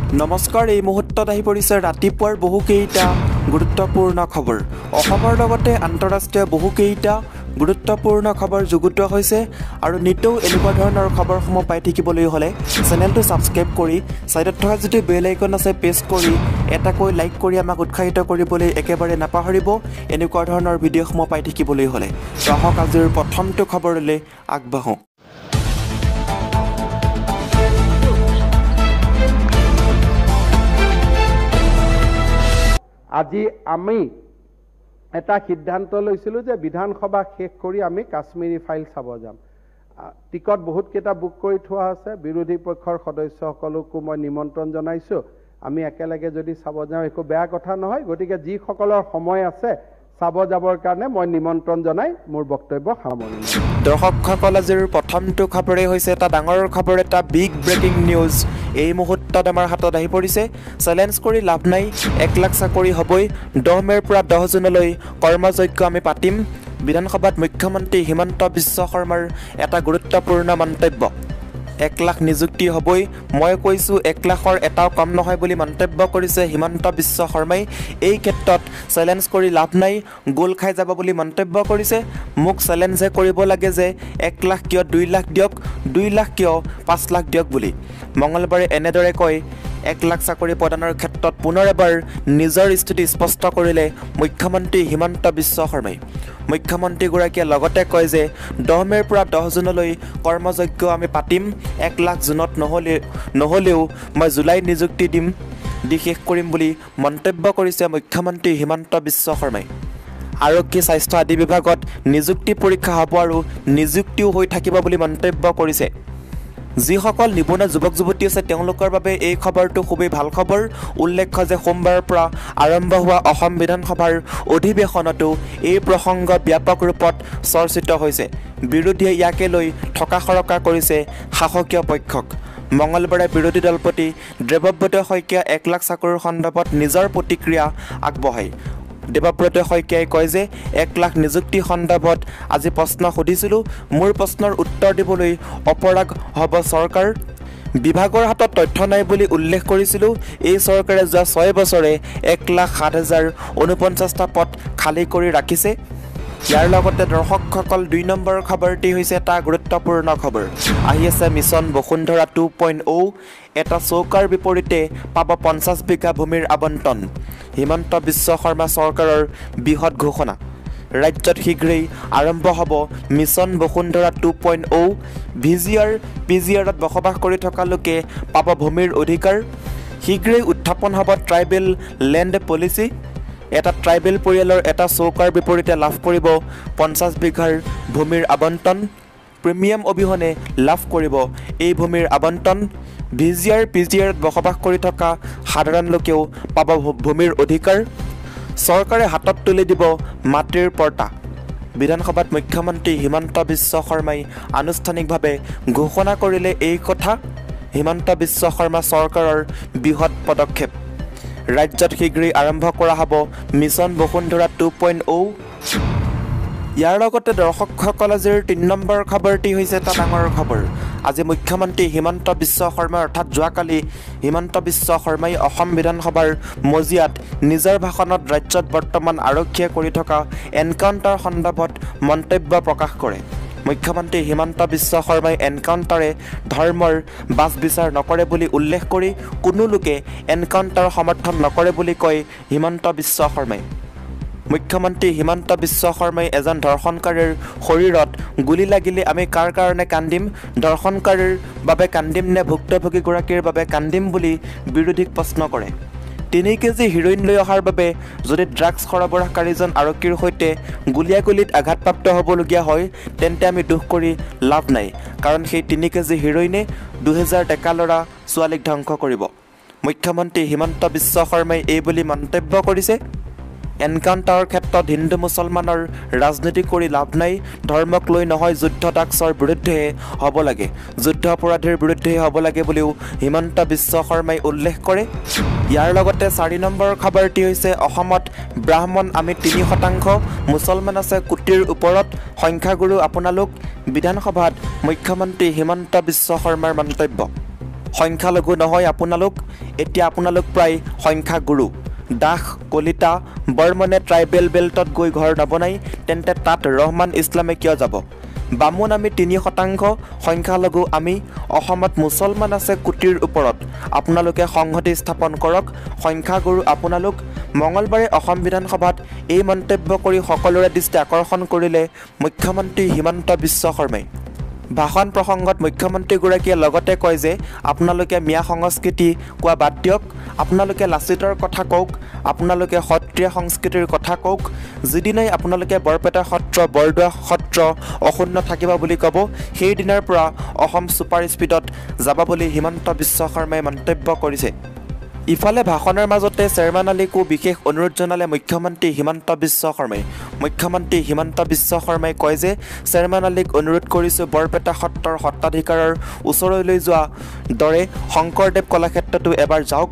নমস্কাৰ এই মুহূৰ্তত আহি পৰিছে ৰাতিপুৱাৰ বহুকেইটা গুৰুত্বপূৰ্ণ খবৰ অসমৰ লগতে আন্তঃৰাষ্ট্ৰীয় বহুকেইটা গুৰুত্বপূৰ্ণ খবৰ যুগুত হৈছে আৰু নিতৌ এনেকুৱা ধৰণৰ খবৰসমূহ পাই থাকিবলৈ হলে চেনেলটো সাবস্ক্ৰাইব কৰি সাইডত থকা যদি বেল আইকন আছে প্ৰেছ কৰি এটাকৈ লাইক কৰি আমাক উৎসাহিত কৰিবলৈ একেবাৰে নাপাহৰিব এনেকুৱা ধৰণৰ ভিডিঅ'সমূহ পাই থাকিবলৈ হলে আহক আজিৰ প্ৰথমটো খবৰলৈ আগবাঢ়ো আজি আমি এটা সিদ্ধান্ত লৈছিলো যে বিধানসভা শেষ কৰি আমি কাশ্মীৰী ফাইল চাব যাম টিকট বহুত কেইটা বুক কৰি থোৱা আছে বিৰোধী পক্ষৰ সদস্যসকলকো মই নিমন্ত্ৰণ জনাইছো আমি একেলগে যদি চাব যাওঁ একো বেয়া কথা নহয় গতিকে যি সকলৰ সময় আছে চাব যাবৰ কাৰণে মই নিমন্ত্ৰণ জনাই মোৰ বক্তব্য সামৰণি দৰ্শকসকল আজিৰ প্ৰথমটো খবৰে হৈছে এটা ডাঙৰ খবৰ এটা বিগ ব্ৰেকিং নিউজ এই মুহূৰ্তত আমাৰ হাতত আহি পৰিছে চ্যালেঞ্জ কৰি লাভ নাই 1 লাখ চাকৰি হ'বই 10 মেৰ পৰা 10 জুনলৈ কৰ্মযজ্ঞ আমি পাতিম বিধানসভাত মুখ্যমন্ত্ৰী হিমন্ত বিশ্ব শৰ্মাৰ এটা গুৰুত্বপূৰ্ণ মন্তব্য 1 লাখ নিযুক্তি হ'বই মই কৈছো 1 লাখৰ এটাও কম নহয় বুলি মন্তব্য কৰিছে হিমন্ত বিশ্ব শৰ্মাই এই ক্ষেত্ৰত চ্যালেঞ্জ কৰি লাভ নাই গোল খাই যাব বুলি মন্তব্য কৰিছে মোক চ্যালেঞ্জে কৰিব লাগে যে 1 লাখ কিয় 2 লাখ দিয়ক 2 লাখ কিয় 5 লাখ দিয়ক বুলি মঙ্গলবাৰে এনেদৰে কয় 1 লাখ চাকৰি প্ৰদানৰ ক্ষেত্ৰত পুনৰ এবাৰ নিজৰ স্থিতি স্পষ্ট কৰিলে মুখ্যমন্ত্ৰী হিমন্ত বিশ্ব শৰ্মাই মুখ্যমন্ত্ৰীগৰাকীয়ে লগতে কয় যে 10 মেৰ পৰা 10 জুনলৈ কৰ্মযজ্ঞ আমি পাতিম 1 লাখ জুনত নহলেও মই জুলাই নিযুক্তি দিম দি শেষ কৰিম বুলি মন্তব্য কৰিছে মুখ্যমন্ত্ৰী হিমন্ত বিশ্ব শৰ্মাই আৰক্ষী স্বাস্থ্য আদি বিভাগত নিযুক্তি পৰীক্ষা হ'ব আৰু নিযুক্তিও হৈ থাকিব বুলি মন্তব্য কৰিছে যিসকল নিবনুৱা যুৱক যুৱতী আছে তেওঁলোকৰ বাবে এই খবৰটো খুবেই ভাল খবৰ উল্লেখ্য যে সোমবাৰৰ পৰা আৰম্ভ হোৱা অসম বিধানসভাৰ অধিৱেশনতো এই প্ৰসংগ ব্যাপক ৰূপত চৰ্চিত হৈছে বিৰোধীয়ে ইয়াকে লৈ ঠকা খৰকা কৰিছে শাসকীয় পক্ষক মঙ্গলবাৰে বিৰোধী দলপতি দেৱব্ৰত শইকীয়া 1 লাখ চাকৰিৰ সন্দৰ্ভত নিজৰ প্ৰতিক্ৰিয়া আগবঢ়ায় দেৱব্ৰত শইকীয়াই কয় যে 1 লাখ নিযুক্তি সন্দৰ্ভত আজি প্ৰশ্ন সুধিছিলোঁ মোৰ প্ৰশ্নৰ উত্তৰ দিবলৈ অপৰাগ হ'ব চৰকাৰ বিভাগৰ হাতত তথ্য নাই বুলি উল্লেখ কৰিছিলোঁ এই চৰকাৰে যোৱা 6 বছৰে 1,07,049টা পদ খালী কৰি ৰাখিছে ইয়াৰ লগতে দৰ্শকসকল 2 নম্বৰ খবৰটি হৈছে এটা গুৰুত্বপূৰ্ণ খবৰ আহি আছে মিছন বসুন্ধৰা 2.0 এটা চৌকাৰ বিপৰীতে পাব 50 বিঘা ভূমিৰ আবণ্টন হিমন্ত বিশ্ব শৰ্মা চৰকাৰৰ বৃহৎ ঘোষণা ৰাজ্যত শীঘ্ৰেই আৰম্ভ হ'ব মিছন বসুন্ধৰা 2.0 ভিজিআৰ পিজিআৰত বসবাস কৰি থকা লোকে পাব ভূমিৰ অধিকাৰ শীঘ্ৰেই উত্থাপন হ'ব ট্ৰাইবেল লেণ্ড পলিচি এটা ট্ৰাইবেল পৰিয়ালৰ এটা চৌকাৰ বিপৰীতে লাভ কৰিব 50 বিঘাৰ ভূমিৰ আবণ্টন প্ৰিমিয়াম অবিহনে লাভ কৰিব এই ভূমিৰ আবণ্টন ভিজিআৰ পিজিআৰত বসবাস কৰি থকা সাধাৰণ লোকেও পাব ভূমিৰ অধিকাৰ চৰকাৰে হাতত তুলি দিব মাটিৰ পৰ্টা বিধানসভাত মুখ্যমন্ত্ৰী হিমন্ত বিশ্ব শৰ্মাই আনুষ্ঠানিকভাৱে ঘোষণা কৰিলে এই কথা হিমন্ত বিশ্ব শৰ্মা চৰকাৰৰ বৃহৎ পদক্ষেপ ৰাজ্যত শীঘ্ৰেই আৰম্ভ কৰা হ'ব মিছন বসুন্ধৰা 2.0 ইয়াৰ লগতে দৰ্শকসকল আজিৰ 3 নম্বৰ খবৰটি হৈছে এটা ডাঙৰ খবৰ আজি মুখ্যমন্ত্ৰী হিমন্ত বিশ্ব শৰ্মা অৰ্থাৎ যোৱাকালি হিমন্ত বিশ্ব শৰ্মাই অসম বিধানসভাৰ মজিয়াত নিজৰ ভাষণত ৰাজ্যত বৰ্তমান আৰক্ষীয়ে কৰি থকা এনকাউণ্টাৰ সন্দৰ্ভত মন্তব্য প্ৰকাশ কৰে মুখ্যমন্ত্ৰী হিমন্ত বিশ্ব শৰ্মাই এনকাউণ্টাৰে ধৰ্মৰ বাছ বিচাৰ নকৰে বুলি উল্লেখ কৰি কোনো লোকে এনকাউণ্টাৰ সমৰ্থন নকৰে বুলি কয় হিমন্ত বিশ্ব শৰ্মাই মুখ্যমন্ত্ৰী হিমন্ত বিশ্ব শৰ্মাই এজন ধৰ্ষণকাৰীৰ শৰীৰত গুলি লাগিলে আমি কাৰ কাৰণে কান্দিম ধৰ্ষণকাৰীৰ বাবে কান্দিম নে ভুক্তভোগীগৰাকীৰ বাবে কান্দিম বুলি বিৰোধীক প্ৰশ্ন কৰে 3 কেজি হিৰোইন লৈ অহাৰ বাবে যদি ড্ৰাগছ সৰবৰাহকাৰীজন আৰক্ষীৰ সৈতে গুলিয়াগুলিত আঘাতপ্ৰাপ্ত হ'বলগীয়া হয় তেন্তে আমি দুখ কৰি লাভ নাই কাৰণ সেই 3 কেজি হিৰোইনে 2000 ডেকা ল'ৰা ছোৱালীক ধ্বংস কৰিব মুখ্যমন্ত্ৰী হিমন্ত বিশ্ব শৰ্মাই এই বুলি মন্তব্য কৰিছে এনকাউণ্টাৰৰ ক্ষেত্ৰত হিন্দু মুছলমানৰ ৰাজনীতি কৰি লাভ নাই ধৰ্মক লৈ নহয় যুদ্ধ টাক্সৰ বিৰুদ্ধে হ'ব লাগে যুদ্ধ অপৰাধীৰ বিৰুদ্ধে হ'ব লাগে বুলিও হিমন্ত বিশ্ব শৰ্মাই উল্লেখ কৰে ইয়াৰ লগতে 4 নম্বৰ খবৰটি হৈছে অসমত ব্ৰাহ্মণ আমি 3% মুছলমান আছে কোটিৰ ওপৰত সংখ্যাগুৰু আপোনালোক বিধানসভাত মুখ্যমন্ত্ৰী হিমন্ত বিশ্ব শৰ্মাৰ মন্তব্য সংখ্যালঘু নহয় আপোনালোক, এতিয়া আপোনালোক প্ৰায় সংখ্যাগুৰু। দাস, কলিতা, বৰ্মনে ট্ৰাইবেল বেল্টত গৈ ঘৰ নবনাই তেন্তে তাত ৰহমান ইছলামে কিয় যাব? বামুণ আমি 3% সংখ্যালঘু আমি, অসমত মুছলমান আছে কোটিৰ ওপৰত। আপোনালোকে সংহতি স্থাপন কৰক, সংখ্যাগুৰু আপোনালোক। মঙলবাৰে অসম বিধানসভাত এই মন্তব্য কৰি সকলোৰে দৃষ্টি আকৰ্ষণ কৰিলে মুখ্যমন্ত্ৰী হিমন্ত বিশ্ব শৰ্মাই। ভাষণ প্ৰসংগত মুখ্যমন্ত্ৰীগৰাকীয়ে লগতে কয় যে আপোনালোকে মিয়া সংস্কৃতি কোৱা বাদ দিয়ক, আপোনালোকে লাচিতৰ কথা কওক, আপোনালোকে সত্ৰীয়া সংস্কৃতিৰ কথা কওক। যিদিনাই আপোনালোকে বৰপেটা সত্ৰ, বৰদোৱা সত্ৰ অক্ষুণ্ণ থাকিব বুলি ক'ব, সেইদিনাৰ পৰা অসম ছুপাৰ স্পীডত যাব বুলি হিমন্ত বিশ্ব শৰ্মাই মন্তব্য কৰিছে। ইফালে ভাষণৰ মাজতে চেয়াৰমেন আলীকো বিশেষ অনুৰোধ জনালে মুখ্যমন্ত্ৰী হিমন্ত বিশ্ব শৰ্মাই। মুখ্যমন্ত্ৰী হিমন্ত বিশ্ব শৰ্মাই কয় যে চেয়াৰমেন আলীক অনুৰোধ কৰিছোঁ বৰপেটা সত্ৰৰ সত্ৰাধিকাৰৰ ওচৰলৈ যোৱা দৰে শংকৰদেৱ কলাক্ষেত্ৰতো এবাৰ যাওক,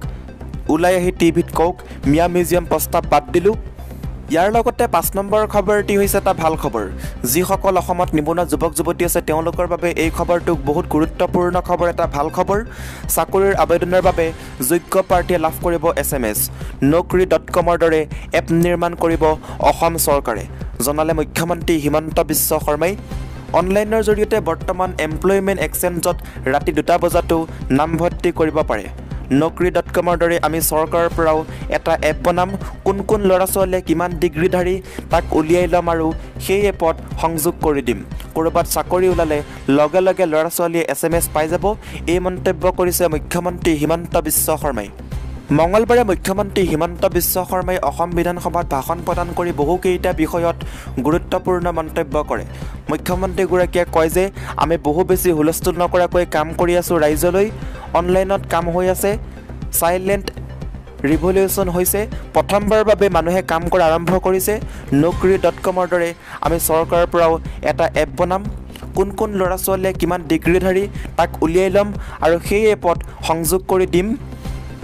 ওলাই আহি টিভিত কওক মিয়া মিউজিয়াম প্ৰস্তাৱ বাদ দিলোঁ। ইয়াৰ লগতে 5 নম্বৰ খবৰটি হৈছে এটা ভাল খবৰ। যিসকল অসমত নিবনুৱা যুৱক যুৱতী আছে তেওঁলোকৰ বাবে এই খবৰটো বহুত গুৰুত্বপূৰ্ণ খবৰ, এটা ভাল খবৰ। চাকৰিৰ আবেদনৰ বাবে যোগ্য প্ৰাৰ্থীয়ে লাভ কৰিব SMS। naukri.com-ৰ দৰে এপ নিৰ্মাণ কৰিব অসম চৰকাৰে, জনালে মুখ্যমন্ত্ৰী হিমন্ত বিশ্ব শৰ্মাই। অনলাইনৰ জৰিয়তে বৰ্তমান এমপ্লয়মেণ্ট এক্সচেঞ্জত ৰাতি 2 বজাতো নামভৰ্তি কৰিব পাৰে। naukri.com-ৰ দৰে আমি চৰকাৰৰ পৰাও এটা এপ বনাম, কোন কোন ল'ৰা ছোৱালীয়ে কিমান ডিগ্ৰীধাৰী তাক উলিয়াই ল'ম আৰু সেই এপত সংযোগ কৰি দিম। ক'ৰবাত চাকৰি ওলালে লগে লগে ল'ৰা ছোৱালীয়ে SMS পাই যাব, এই মন্তব্য কৰিছে মুখ্যমন্ত্ৰী হিমন্ত বিশ্ব শৰ্মাই। মঙলবাৰে মুখ্যমন্ত্ৰী হিমন্ত বিশ্ব শৰ্মাই অসম বিধানসভাত ভাষণ প্ৰদান কৰি বহুকেইটা বিষয়ত গুৰুত্বপূৰ্ণ মন্তব্য কৰে। মুখ্যমন্ত্ৰীগৰাকীয়ে কয় যে আমি বহু বেছি হুলস্থুল নকৰাকৈ কাম কৰি আছোঁ ৰাইজলৈ, অনলাইনত কাম হৈ আছে, চাইলেণ্ট ৰিভলিউশ্যন হৈছে, প্ৰথমবাৰৰ বাবে মানুহে কাম কৰা আৰম্ভ কৰিছে। naukri.com-ৰ দৰে আমি চৰকাৰৰ পৰাও এটা এপ বনাম, কোন কোন ল'ৰা ছোৱালীয়ে কিমান ডিগ্ৰীধাৰী তাক উলিয়াই ল'ম আৰু সেই এপত সংযোগ কৰি দিম।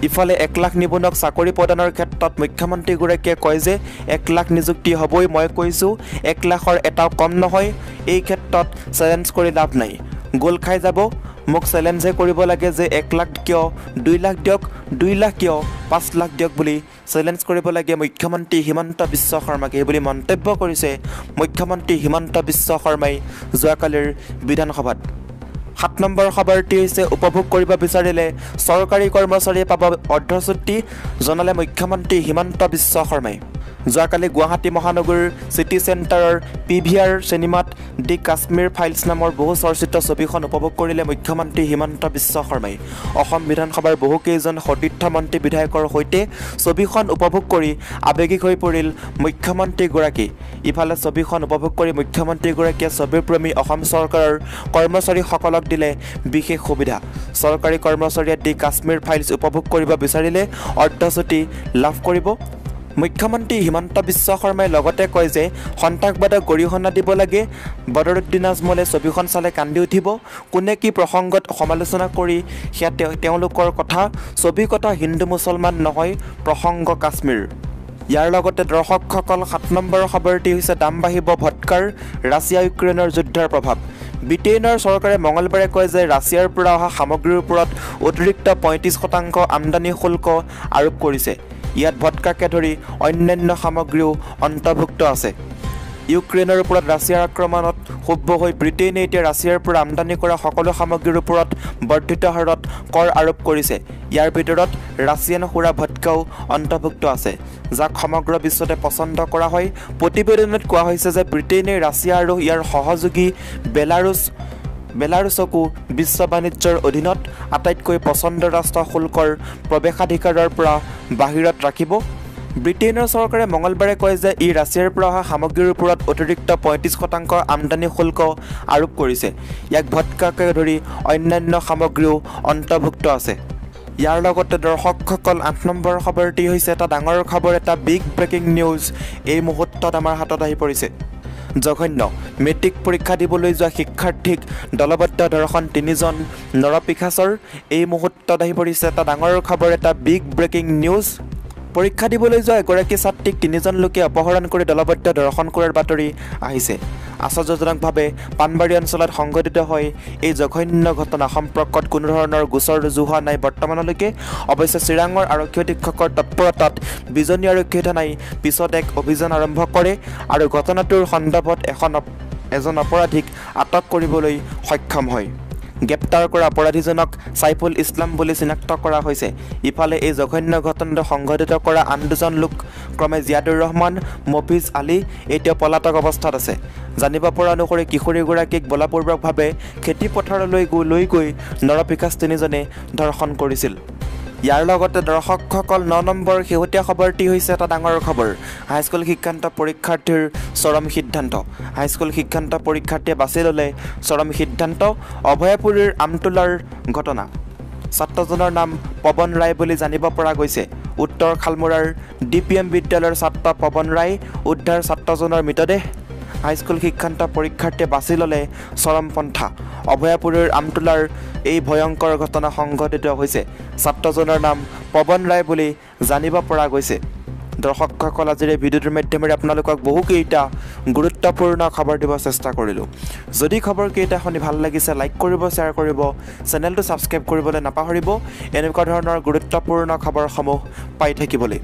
ইফালে 1 লাখ নিবনুৱাক চাকৰি প্ৰদানৰ ক্ষেত্ৰত মুখ্যমন্ত্ৰীগৰাকীয়ে কয় যে 1 লাখ নিযুক্তি হ'বই, মই কৈছোঁ 1 লাখৰ এটাও কম নহয়। এই ক্ষেত্ৰত চেলেঞ্জ কৰি লাভ নাই, গোল খাই যাব। মোক চেলেঞ্জহে কৰিব লাগে যে 1 লাখ কিয় 2 লাখ দিয়ক, 2 লাখ কিয় 5 লাখ দিয়ক বুলি চেলেঞ্জ কৰিব লাগে মুখ্যমন্ত্ৰী হিমন্ত বিশ্ব শৰ্মাক, এই বুলি মন্তব্য কৰিছে মুখ্যমন্ত্ৰী হিমন্ত বিশ্ব শৰ্মাই যোৱাকালিৰ বিধানসভাত। 7 নম্বৰ খবৰটি হৈছে উপভোগ কৰিব বিচাৰিলে চৰকাৰী কৰ্মচাৰীয়ে পাব অৰ্ধচুক্তি, জনালে মুখ্যমন্ত্ৰী হিমন্ত বিশ্ব শৰ্মাই। যোৱাকালি গুৱাহাটী মহানগৰীৰ চিটি চেণ্টাৰৰ PVR চিনেমাত দি কাশ্মীৰ ফাইলছ নামৰ বহু চৰ্চিত ছবিখন উপভোগ কৰিলে মুখ্যমন্ত্ৰী হিমন্ত বিশ্ব শৰ্মাই। অসম বিধানসভাৰ বহুকেইজন সতীৰ্থ মন্ত্ৰী বিধায়কৰ সৈতে ছবিখন উপভোগ কৰি আৱেগিক হৈ পৰিল মুখ্যমন্ত্ৰীগৰাকী। ইফালে ছবিখন উপভোগ কৰি মুখ্যমন্ত্ৰীগৰাকীয়ে ছবিপ্ৰেমী অসম চৰকাৰৰ কৰ্মচাৰীসকলক দিলে বিশেষ সুবিধা। চৰকাৰী কৰ্মচাৰীয়ে দি কাশ্মীৰ ফাইলছ উপভোগ কৰিব বিচাৰিলে অৰ্ধচুক্তি লাভ কৰিব। মুখ্যমন্ত্ৰী হিমন্ত বিশ্ব শৰ্মাই লগতে কয় যে সন্ত্ৰাসবাদক গৰিহণা দিব লাগে। বদৰুদ্দিন আজমলে ছবিখন চালে কান্দি উঠিব, কোনে কি প্ৰসংগত সমালোচনা কৰি সেয়া তেওঁলোকৰ কথা। ছবি কথা হিন্দু মুছলমান নহয়, প্ৰসংগ কাশ্মীৰ। ইয়াৰ লগতে দৰ্শকসকল 7 নম্বৰ খবৰটি হৈছে দাম বাঢ়িব ভটকাৰ, ৰাছিয়া ইউক্ৰেইনৰ যুদ্ধৰ প্ৰভাৱ। ব্ৰিটেইনৰ চৰকাৰে মঙলবাৰে কয় যে ৰাছিয়াৰ পৰা অহা সামগ্ৰীৰ ওপৰত অতিৰিক্ত 35% আমদানি শুল্ক আৰোপ কৰিছে। ইয়াত ভটকাকে ধৰি অন্যান্য সামগ্ৰীও অন্তৰ্ভুক্ত আছে। ইউক্ৰেইনৰ ওপৰত ৰাছিয়াৰ আক্ৰমণত ক্ষুব্ধ হৈ ব্ৰিটেইনে এতিয়া ৰাছিয়াৰ পৰা আমদানি কৰা সকলো সামগ্ৰীৰ ওপৰত বৰ্ধিত হাৰত কৰ আৰোপ কৰিছে। ইয়াৰ ভিতৰত ৰাছিয়ান সুৰা ভটকাও অন্তৰ্ভুক্ত আছে, যাক সমগ্ৰ বিশ্বতে পচন্দ কৰা হয়। প্ৰতিবেদনত কোৱা হৈছে যে ব্ৰিটেইনে ৰাছিয়া আৰু ইয়াৰ সহযোগী বেলাৰুছকো বিশ্ব বাণিজ্যৰ অধীনত আটাইতকৈ পচন্দৰ ৰাষ্ট্ৰ শুল্কৰ প্ৰৱেশাধিকাৰৰ পৰা বাহিৰত ৰাখিব। ব্ৰিটেইনৰ চৰকাৰে মঙলবাৰে কয় যে ই ৰাছিয়াৰ পৰা অহা সামগ্ৰীৰ ওপৰত অতিৰিক্ত 35% আমদানি শুল্ক আৰোপ কৰিছে। ইয়াক ভটকাকে ধৰি অন্যান্য সামগ্ৰীও অন্তৰ্ভুক্ত আছে। ইয়াৰ লগতে দৰ্শকসকল 8 নম্বৰ খবৰটি হৈছে এটা ডাঙৰ খবৰ, এটা বিগ ব্ৰেকিং নিউজ এই মুহূৰ্তত আমাৰ হাতত আহি পৰিছে। জঘন্য মেট্ৰিক পৰীক্ষা দিবলৈ যোৱা শিক্ষাৰ্থীক দলবদ্ধ ধৰ্ষণ 3জন নৰপিশাচৰ, এই মুহূৰ্তত আহি পৰিছে এটা ডাঙৰ খবৰ, এটা বিগ ব্ৰেকিং নিউজ। পৰীক্ষা দিবলৈ যোৱা এগৰাকী ছাত্ৰীক 3জন লোকে অপহৰণ কৰি দলবদ্ধ ধৰ্ষণ কৰাৰ বাতৰি আহিছে। আশ্চৰ্যজনকভাৱে পানবাৰী অঞ্চলত সংঘটিত হয় এই জঘন্য ঘটনা সম্পৰ্কত কোনো ধৰণৰ গোচৰ ৰুজু হোৱা নাই বৰ্তমানলৈকে। অৱশ্যে চিৰাঙৰ আৰক্ষী অধীক্ষকৰ তৎপৰতাত বিজনী আৰক্ষী থানাই পিছত এক অভিযান আৰম্ভ কৰে আৰু ঘটনাটোৰ সন্দৰ্ভত এজন অপৰাধীক আটক কৰিবলৈ সক্ষম হয়। গ্ৰেপ্তাৰ কৰা অপৰাধীজনক সাইফুল ইছলাম বুলি চিনাক্ত কৰা হৈছে। ইফালে এই জঘন্য ঘটনাটো সংঘটিত কৰা আন 2জন লোক ক্ৰমে জিয়াদুৰ ৰহমান, মফিজ আলী এতিয়াও পলাতক অৱস্থাত আছে। জানিব পৰা অনুসৰি কিশোৰীগৰাকীক বলপূৰ্বকভাৱে খেতি পথাৰলৈ লৈ গৈ নৰপিশাচ 3জনে ধৰ্ষণ কৰিছিল। ইয়াৰ লগতে দৰ্শকসকল 9 নম্বৰ শেহতীয়া খবৰটি হৈছে এটা ডাঙৰ খবৰ। হাইস্কুল শিক্ষান্ত পৰীক্ষাৰ্থীৰ চৰম সিদ্ধান্ত। হাইস্কুল শিক্ষান্ত পৰীক্ষাৰ্থীয়ে বাছি ল'লে চৰম সিদ্ধান্ত। অভয়াপুৰীৰ আমটোলাৰ ঘটনা। ছাত্ৰজনৰ নাম পৱন ৰায় বুলি জানিব পৰা গৈছে। উত্তৰ খালমুৰাৰ DPM বিদ্যালয়ৰ ছাত্ৰ পৱন ৰায় উদ্ধাৰ ছাত্ৰজনৰ মৃতদেহ। হাইস্কুল শিক্ষান্ত পৰীক্ষাৰ্থীয়ে বাছি ল'লে চৰম পন্থা। অভয়াপুৰীৰ আমটোলাৰ এই ভয়ংকৰ ঘটনা সংঘটিত হৈছে। ছাত্ৰজনৰ নাম পৱন ৰায় বুলি জানিব পৰা গৈছে। দৰ্শকসকল, আজিৰ এই ভিডিঅ'টোৰ মাধ্যমেৰে আপোনালোকক বহুকেইটা গুৰুত্বপূৰ্ণ খবৰ দিব চেষ্টা কৰিলোঁ। যদি খবৰকেইটা শুনি ভাল লাগিছে লাইক কৰিব, শ্বেয়াৰ কৰিব, চেনেলটো ছাবস্ক্ৰাইব কৰিবলৈ নাপাহৰিব এনেকুৱা ধৰণৰ গুৰুত্বপূৰ্ণ খবৰসমূহ পাই থাকিবলৈ।